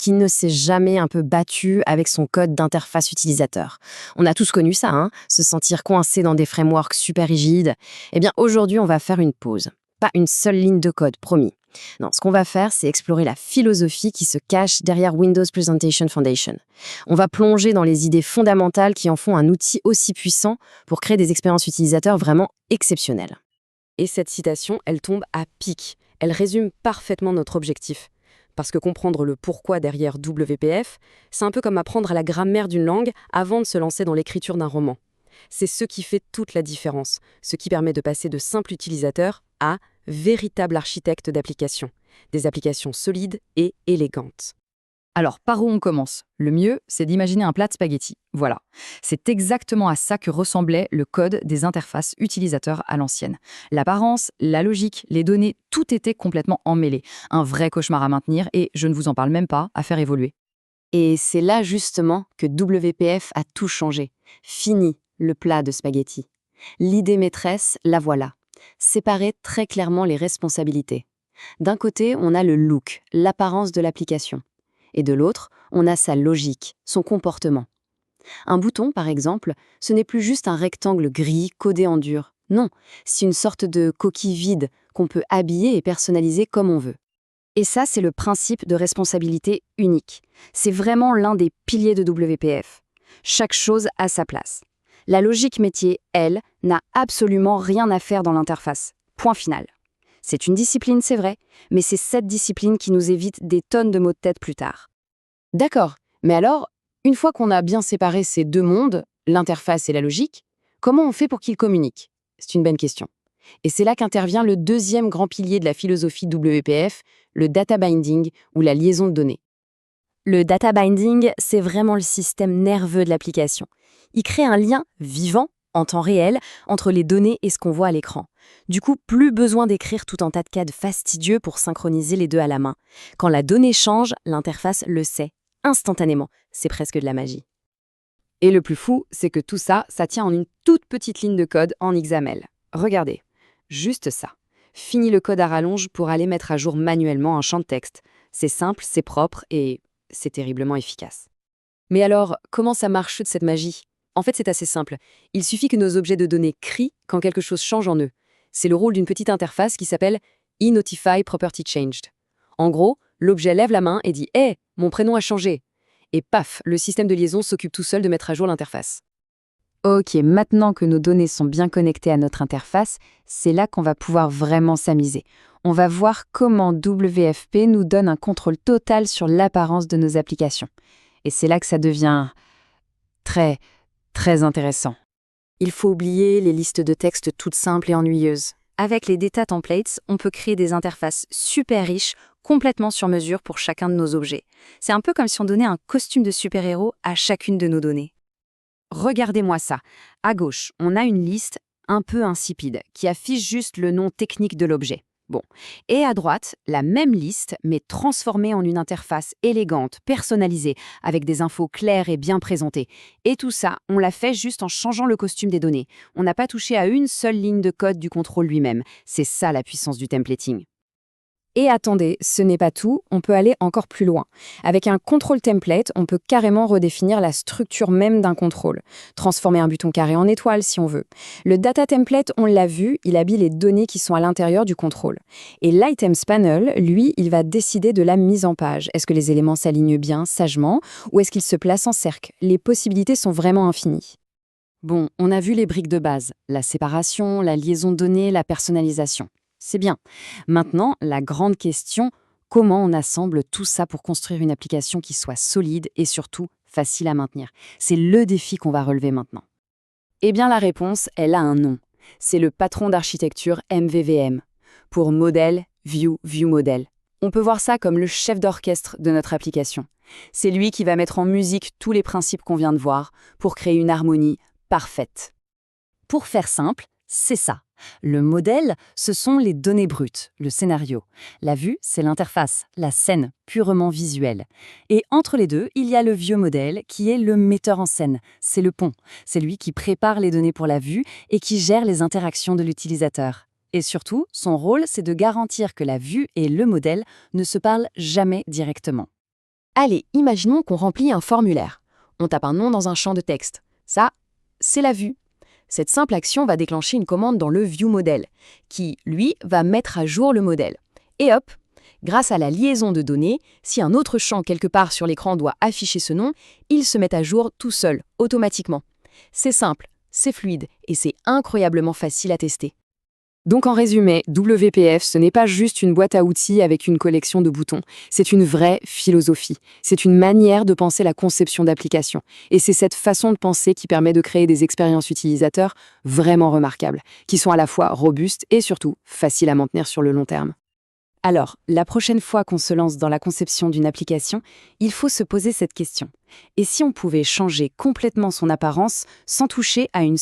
qui ne s'est jamais un peu battu avec son code d'interface utilisateur? On a tous connu ça, hein, se sentir coincé dans des frameworks super rigides. Eh bien, aujourd'hui, on va faire une pause. Pas une seule ligne de code, promis. Non, ce qu'on va faire, c'est explorer la philosophie qui se cache derrière Windows Presentation Foundation. On va plonger dans les idées fondamentales qui en font un outil aussi puissant pour créer des expériences utilisateurs vraiment exceptionnelles. Et cette citation, elle tombe à pic. Elle résume parfaitement notre objectif. Parce que comprendre le pourquoi derrière WPF, c'est un peu comme apprendre la grammaire d'une langue avant de se lancer dans l'écriture d'un roman. C'est ce qui fait toute la différence, ce qui permet de passer de simple utilisateur à véritable architecte d'applications. Des applications solides et élégantes. Alors, par où on commence? Le mieux, c'est d'imaginer un plat de spaghettis. Voilà. C'est exactement à ça que ressemblait le code des interfaces utilisateurs à l'ancienne. L'apparence, la logique, les données, tout était complètement emmêlé. Un vrai cauchemar à maintenir et, je ne vous en parle même pas, à faire évoluer. Et c'est là justement que WPF a tout changé. Fini le plat de spaghettis. L'idée maîtresse, la voilà. Séparer très clairement les responsabilités. D'un côté, on a le look, l'apparence de l'application. Et de l'autre, on a sa logique, son comportement. Un bouton, par exemple, ce n'est plus juste un rectangle gris codé en dur. Non, c'est une sorte de coquille vide qu'on peut habiller et personnaliser comme on veut. Et ça, c'est le principe de responsabilité unique. C'est vraiment l'un des piliers de WPF. Chaque chose a sa place. La logique métier, elle, n'a absolument rien à faire dans l'interface. Point final. C'est une discipline, c'est vrai, mais c'est cette discipline qui nous évite des tonnes de maux de tête plus tard. D'accord, mais alors, une fois qu'on a bien séparé ces deux mondes, l'interface et la logique, comment on fait pour qu'ils communiquent? C'est une bonne question. Et c'est là qu'intervient le deuxième grand pilier de la philosophie WPF, le data binding ou la liaison de données. Le data binding, c'est vraiment le système nerveux de l'application. Il crée un lien vivant, en temps réel, entre les données et ce qu'on voit à l'écran. Du coup, plus besoin d'écrire tout un tas de codes fastidieux pour synchroniser les deux à la main. Quand la donnée change, l'interface le sait, instantanément. C'est presque de la magie. Et le plus fou, c'est que tout ça, ça tient en une toute petite ligne de code en XAML. Regardez, juste ça. Fini le code à rallonge pour aller mettre à jour manuellement un champ de texte. C'est simple, c'est propre et c'est terriblement efficace. Mais alors, comment ça marche toute cette magie? En fait, c'est assez simple. Il suffit que nos objets de données crient quand quelque chose change en eux. C'est le rôle d'une petite interface qui s'appelle eNotify Property Changed. En gros, l'objet lève la main et dit « Hey, mon prénom a changé !» Et paf, le système de liaison s'occupe tout seul de mettre à jour l'interface. Ok, maintenant que nos données sont bien connectées à notre interface, c'est là qu'on va pouvoir vraiment s'amuser. On va voir comment WFP nous donne un contrôle total sur l'apparence de nos applications. Et c'est là que ça devient très intéressant. Il faut oublier les listes de texte toutes simples et ennuyeuses. Avec les data templates, on peut créer des interfaces super riches, complètement sur mesure pour chacun de nos objets. C'est un peu comme si on donnait un costume de super-héros à chacune de nos données. Regardez-moi ça. À gauche, on a une liste un peu insipide qui affiche juste le nom technique de l'objet. Bon. Et à droite, la même liste, mais transformée en une interface élégante, personnalisée, avec des infos claires et bien présentées. Et tout ça, on l'a fait juste en changeant le costume des données. On n'a pas touché à une seule ligne de code du contrôle lui-même. C'est ça la puissance du templating. Et attendez, ce n'est pas tout, on peut aller encore plus loin. Avec un control template, on peut carrément redéfinir la structure même d'un contrôle, transformer un bouton carré en étoile si on veut. Le data template, on l'a vu, il habille les données qui sont à l'intérieur du contrôle. Et l'items panel, lui, il va décider de la mise en page. Est-ce que les éléments s'alignent bien, sagement, ou est-ce qu'ils se placent en cercle? Les possibilités sont vraiment infinies. Bon, on a vu les briques de base, la séparation, la liaison de données, la personnalisation. C'est bien. Maintenant, la grande question, comment on assemble tout ça pour construire une application qui soit solide et surtout facile à maintenir? C'est le défi qu'on va relever maintenant. Eh bien, la réponse, elle a un nom. C'est le patron d'architecture MVVM, pour Model, View, View Model. On peut voir ça comme le chef d'orchestre de notre application. C'est lui qui va mettre en musique tous les principes qu'on vient de voir pour créer une harmonie parfaite. Pour faire simple, c'est ça. Le modèle, ce sont les données brutes, le scénario. La vue, c'est l'interface, la scène, purement visuelle. Et entre les deux, il y a le vieux modèle qui est le metteur en scène. C'est le pont. C'est lui qui prépare les données pour la vue et qui gère les interactions de l'utilisateur. Et surtout, son rôle, c'est de garantir que la vue et le modèle ne se parlent jamais directement. Allez, imaginons qu'on remplit un formulaire. On tape un nom dans un champ de texte. Ça, c'est la vue. Cette simple action va déclencher une commande dans le View Model, qui, lui, va mettre à jour le modèle. Et hop, grâce à la liaison de données, si un autre champ quelque part sur l'écran doit afficher ce nom, il se met à jour tout seul, automatiquement. C'est simple, c'est fluide et c'est incroyablement facile à tester. Donc en résumé, WPF, ce n'est pas juste une boîte à outils avec une collection de boutons, c'est une vraie philosophie, c'est une manière de penser la conception d'applications. Et c'est cette façon de penser qui permet de créer des expériences utilisateurs vraiment remarquables, qui sont à la fois robustes et surtout faciles à maintenir sur le long terme. Alors, la prochaine fois qu'on se lance dans la conception d'une application, il faut se poser cette question. Et si on pouvait changer complètement son apparence sans toucher à une